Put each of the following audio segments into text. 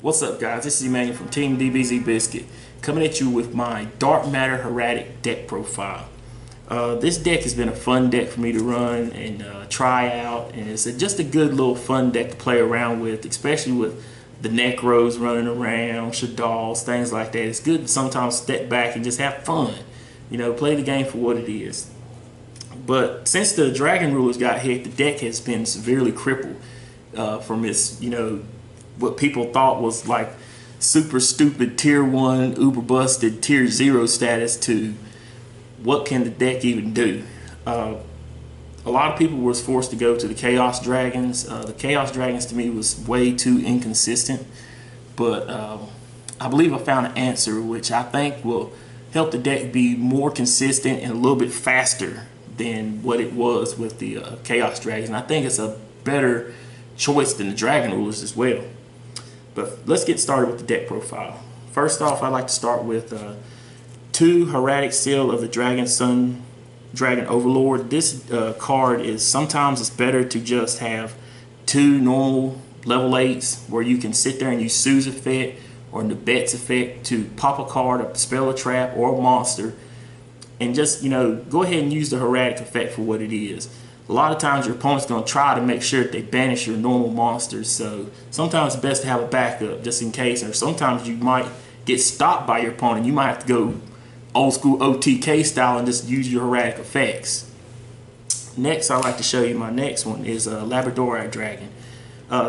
What's up, guys? This is Emmanuel from Team DBZ Biscuit, coming at you with my Dark Matter Hieratic deck profile. This deck has been a fun deck for me to run and try out, and it's just a good little fun deck to play around with, especially with the Necros running around, Shaddolls, things like that. It's good to sometimes step back and just have fun, play the game for what it is. But since the Dragon Rulers got hit, the deck has been severely crippled from its, what people thought was like super stupid tier 1 uber busted tier 0 status to what can the deck even do. A lot of people was forced to go to the Chaos Dragons. The Chaos Dragons to me was way too inconsistent, but I believe I found an answer which I think will help the deck be more consistent and a little bit faster than what it was with the Chaos Dragons. And I think it's a better choice than the Dragon Rulers as well. But let's get started with the deck profile. First off, I like to start with 2 Hieratic Seal of the Dragon Sun Dragon Overlord. This card is sometimes it's better to just have 2 normal level 8s where you can sit there and use Sue's effect or Nabet's effect to pop a card, a spell, a trap, or a monster, and just go ahead and use the Hieratic effect for what it is. A lot of times your opponent's going to try to make sure that they banish your normal monsters, so sometimes it's best to have a backup just in case, or sometimes you might get stopped by your opponent. You might have to go old school OTK style and just use your Hieratic effects. Next, I'd like to show you my next one is a Labradorite Dragon.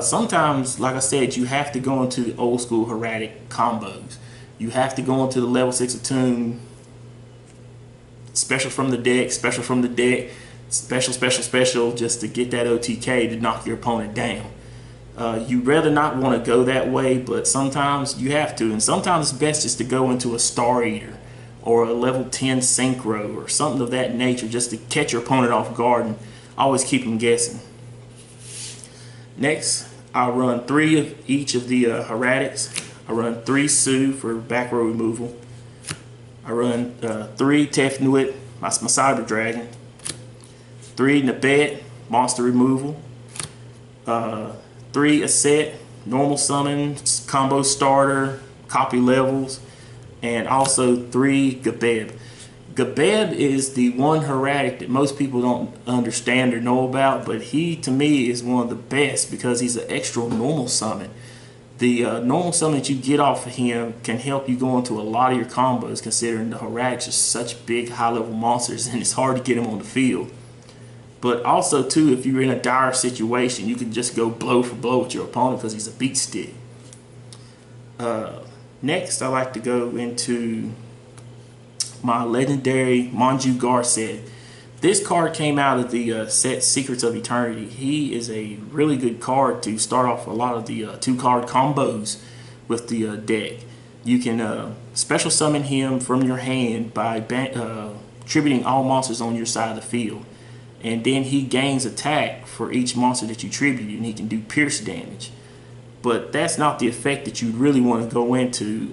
Sometimes, like I said, you have to go into the old school Hieratic combos. You have to go into the level 6 attune, special from the deck, special from the deck, special just to get that OTK to knock your opponent down. You'd rather not want to go that way, but sometimes you have to, and sometimes it's best just to go into a Star Eater or a level 10 Synchro or something of that nature just to catch your opponent off guard and always keep them guessing. Next, I'll run 3 of each of the Hieratics. I run 3 Sue for back row removal. I run 3 Tefnuit, my Cyber Dragon. 3 Nabet, monster removal. 3 Aset, normal summon, combo starter, copy levels. And also 3 Gabeb. Gabeb is the one Hieratic that most people don't understand or know about, but he to me is one of the best because he's an extra normal summon. The normal summon that you get off of him can help you go into a lot of your combos, considering the Hieratics are such big high level monsters and it's hard to get them on the field. But also too, if you're in a dire situation, you can just go blow for blow with your opponent because he's a beat stick. Next, I like to go into my legendary Manju Gar set. This card came out of the set Secrets of Eternity. He is a really good card to start off a lot of the 2-card combos with the deck. You can special summon him from your hand by tributing all monsters on your side of the field. And then he gains attack for each monster that you tribute, and he can do pierce damage. But that's not the effect that you really want to go into.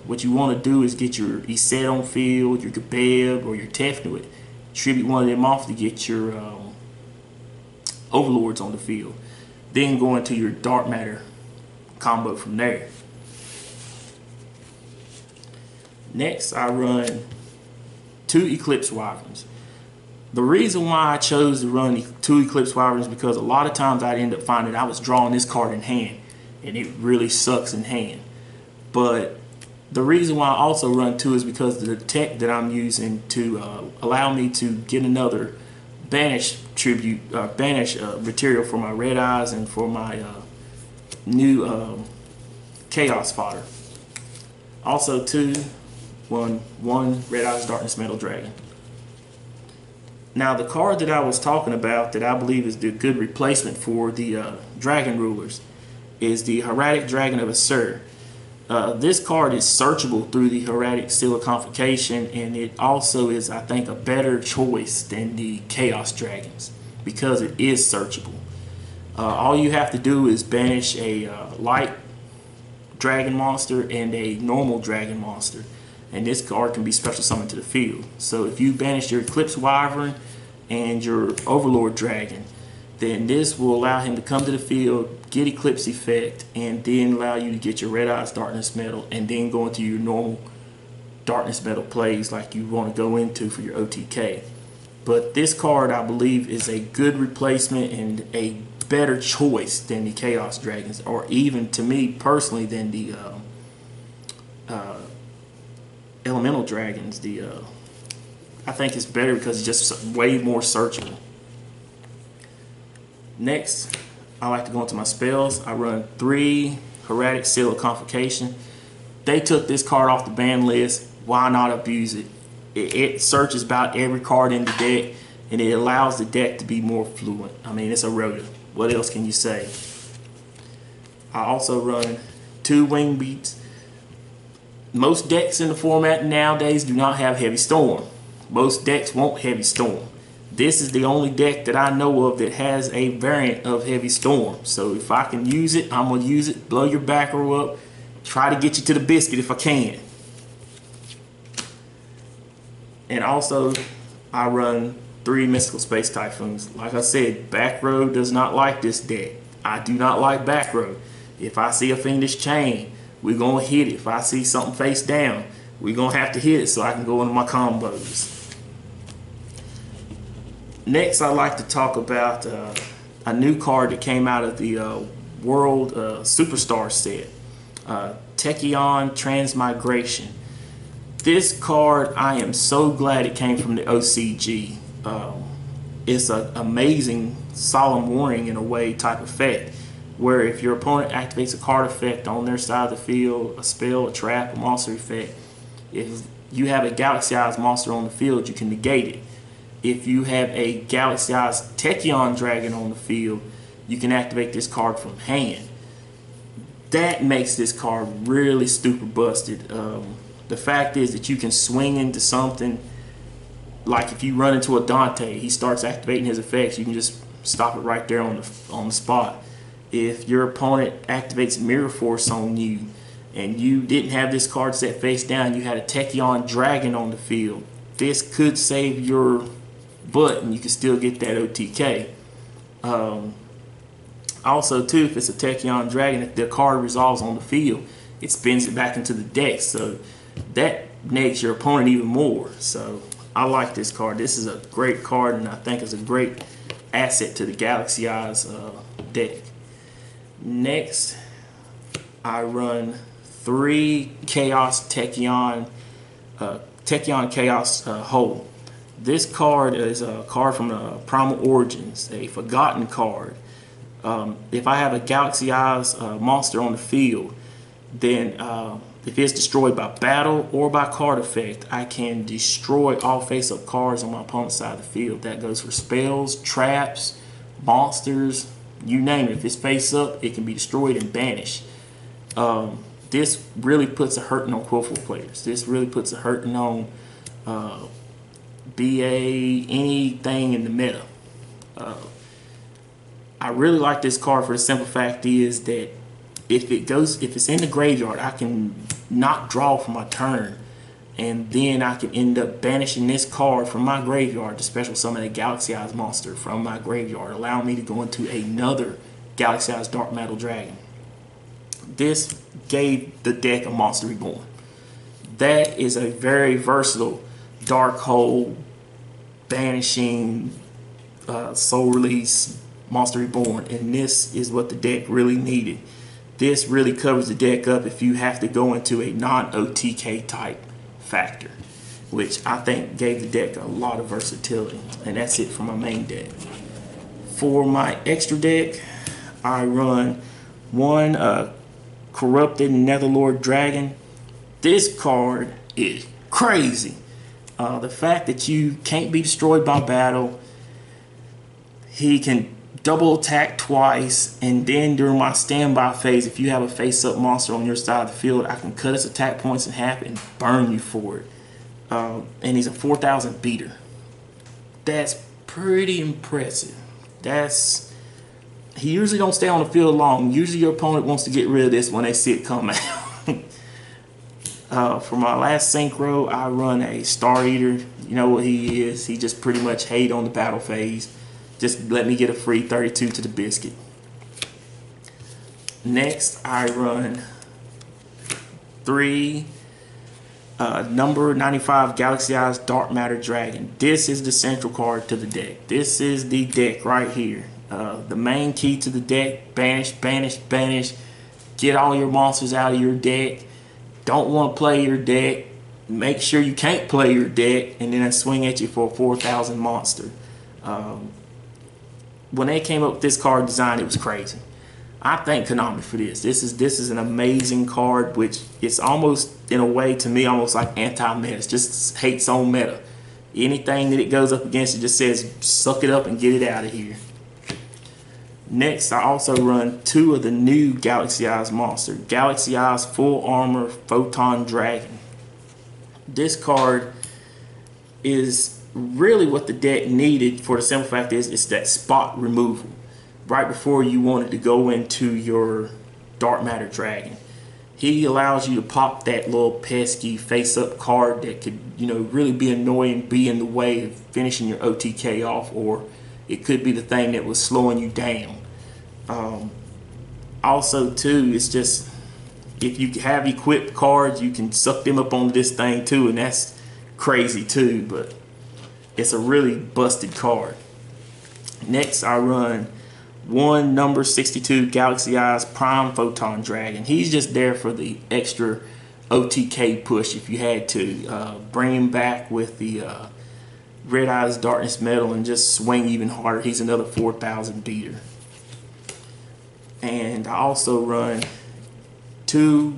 What you want to do is get your Aset on field, your Gabeb, or your Tefnuit. Tribute one of them off to get your Overlords on the field. Then go into your Dark Matter combo from there. Next, I run 2 Eclipse Wyverns. The reason why I chose to run 2 Eclipse Wyverns is because a lot of times I'd end up finding I was drawing this card in hand, and it really sucks in hand. But the reason why I also run 2 is because of the tech that I'm using to allow me to get another banish tribute, banish material for my Red Eyes and for my new Chaos fodder. Also 2, 1 Red Eyes Darkness Metal Dragon. Now the card that I was talking about that I believe is the good replacement for the Dragon Rulers is the Hieratic Dragon of Asur. This card is searchable through the Hieratic Seal of Convocation, and it also is, I think, a better choice than the Chaos Dragons because it is searchable. All you have to do is banish a light dragon monster and a normal dragon monster, and this card can be special summoned to the field. So if you banish your Eclipse Wyvern and your Overlord Dragon, then this will allow him to come to the field, get Eclipse Effect, and then allow you to get your Red Eyes Darkness Metal, and then go into your normal Darkness Metal plays like you want to go into for your OTK. But this card, I believe, is a good replacement and a better choice than the Chaos Dragons, or even to me personally than the Elemental Dragons. I think it's better because it's just way more searchable. Next, I like to go into my spells. I run 3 Hieratic Seal of Convocation. They took this card off the ban list. Why not abuse it? It searches about every card in the deck, and it allows the deck to be more fluent. I mean, it's a Rota. What else can you say? I also run 2 Wing Beats. Most decks in the format nowadays do not have Heavy Storm. Most decks won't Heavy Storm. This is the only deck that I know of that has a variant of Heavy Storm. So if I can use it, I'm going to use it. Blow your back row up. Try to get you to the biscuit if I can. And also, I run 3 Mystical Space Typhoons. Like I said, back row does not like this deck. I do not like back row. If I see a Fiendish Chain, we're going to hit it. If I see something face down, we're going to have to hit it so I can go into my combos. Next, I'd like to talk about a new card that came out of the World Superstar set. Tachyon Transmigration. This card, I am so glad it came from the OCG. It's an amazing solemn warning in a way type effect, where if your opponent activates a card effect on their side of the field, a spell, a trap, a monster effect, if you have a Galaxy-Eyes monster on the field, you can negate it. If you have a Galaxy-Eyes Tachyon Dragon on the field, you can activate this card from hand. That makes this card really super busted. The fact is that you can swing into something, like if you run into a Dante, he starts activating his effects, you can just stop it right there on the spot. If your opponent activates Mirror Force on you, and you didn't have this card set face down, you had a Tachyon Dragon on the field, this could save your butt and you can still get that OTK. Also too, if it's a Tachyon Dragon, if the card resolves on the field, it spins it back into the deck, so that negates your opponent even more. So I like this card. This is a great card, and I think it's a great asset to the Galaxy-Eyes deck. Next, I run 3 Chaos Tachyon Chaos Hole. This card is a card from the Primal Origins, a forgotten card. If I have a Galaxy-Eyes monster on the field, then if it's destroyed by battle or by card effect, I can destroy all face-up cards on my opponent's side of the field. That goes for spells, traps, monsters, you name it. If it's face-up, it can be destroyed and banished. This really puts a hurting on Quillful players. This really puts a hurting on BA, anything in the meta. I really like this card for the simple fact is that if it's in the graveyard, I can not draw for my turn, and then I can end up banishing this card from my graveyard to special summon a Galaxy-Eyes monster from my graveyard, allowing me to go into another Galaxy-Eyes Dark Metal Dragon. This gave the deck a Monster Reborn. That is a very versatile Dark Hole, banishing, soul release Monster Reborn, and this is what the deck really needed. This really covers the deck up if you have to go into a non-OTK type factor, which I think gave the deck a lot of versatility. And that's it for my main deck. For my extra deck, I run 1 Corrupted Netherlord Dragon. This card is crazy. The fact that you can't be destroyed by battle, he can double attack twice, and then during my standby phase, if you have a face-up monster on your side of the field, I can cut his attack points in half and burn you for it. And he's a 4,000 beater. That's pretty impressive. He usually don't stay on the field long. Usually your opponent wants to get rid of this when they see it come out. For my last synchro, I run a Star Eater. You know what he is. He just pretty much hate on the battle phase. Just let me get a free 32 to the biscuit. Next, I run 3 number 95 Galaxy-Eyes Dark Matter Dragon. This is the central card to the deck. This is the deck right here. The main key to the deck: banish, banish, banish. Get all your monsters out of your deck. Don't want to play your deck. Make sure you can't play your deck, and then I swing at you for a 4,000 monster. When they came up with this card design, it was crazy. I thank Konami for this. This is an amazing card, which it's almost, in a way, to me, almost like anti-meta. It just hates on meta. Anything that it goes up against, it just says, suck it up and get it out of here. Next, I also run 2 of the new Galaxy Eyes monster. Galaxy Eyes Full Armor Photon Dragon. This card is really what the deck needed, for the simple fact is it's that spot removal right before you wanted to go into your Dark Matter Dragon. He allows you to pop that little pesky face-up card that could, you know, really be annoying, be in the way of finishing your OTK off, or it could be the thing that was slowing you down. Also, too, it's just, if you have equipped cards, you can suck them up onto this thing too, and that's crazy too, but it's a really busted card. Next, I run 1 number 62 Galaxy Eyes Prime Photon Dragon. He's just there for the extra OTK push if you had to. Bring him back with the Red Eyes Darkness Metal and just swing even harder. He's another 4,000 beater. And I also run 2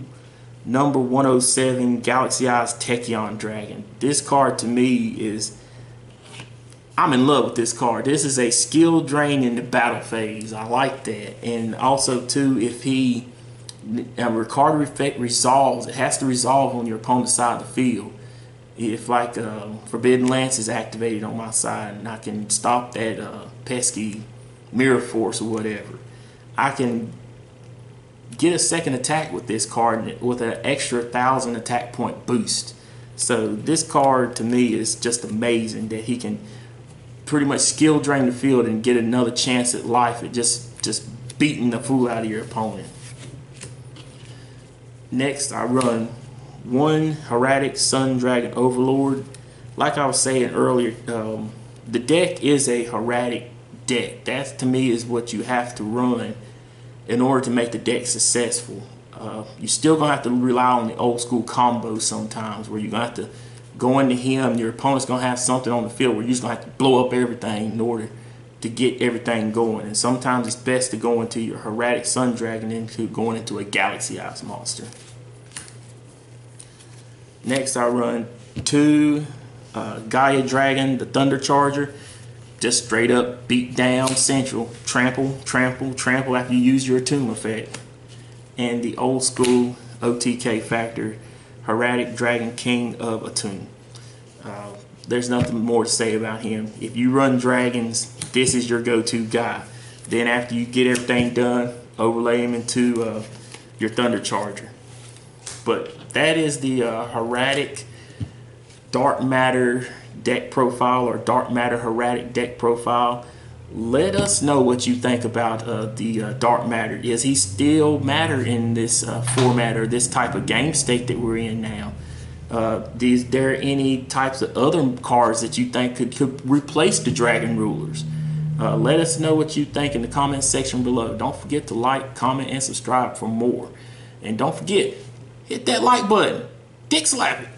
number 107 Galaxy Eyes Tachyon Dragon. This card to me is, I'm in love with this card. This is a skill drain in the battle phase. I like that. And also too, if he Ricardo effect resolves, it has to resolve on your opponent's side of the field. If like Forbidden Lance is activated on my side and I can stop that pesky Mirror Force or whatever, I can get a second attack with this card with an extra 1,000 attack point boost. So this card to me is just amazing, that he can pretty much skill drain the field and get another chance at life at just beating the fool out of your opponent. Next, I run 1 Hieratic Sun Dragon Overlord. Like I was saying earlier, the deck is a Hieratic deck. That to me is what you have to run in order to make the deck successful. You're still gonna have to rely on the old school combos sometimes, where you're gonna have to go into him, your opponent's gonna have something on the field where you're just gonna have to blow up everything in order to get everything going. And sometimes it's best to go into your Hieratic Sun Dragon into going into a Galaxy Eyes monster. Next, I run 2 Gaia Dragon, the Thunder Charger. Just straight up beat down central, trample, trample, trample after you use your Attune effect. And the old school OTK factor, Hieratic Dragon King of Attune. There's nothing more to say about him. If you run dragons, this is your go-to guy. Then after you get everything done, overlay him into your Thunder Charger. But that is the Hieratic Dark Matter deck profile, or Dark Matter Hieratic deck profile. Let us know what you think about the Dark Matter. Is he still matter in this format or this type of game state that we're in now? Is there any types of other cards that you think could replace the Dragon Rulers? Let us know what you think in the comment section below. Don't forget to like, comment, and subscribe for more. And don't forget, hit that like button. Dick slap it.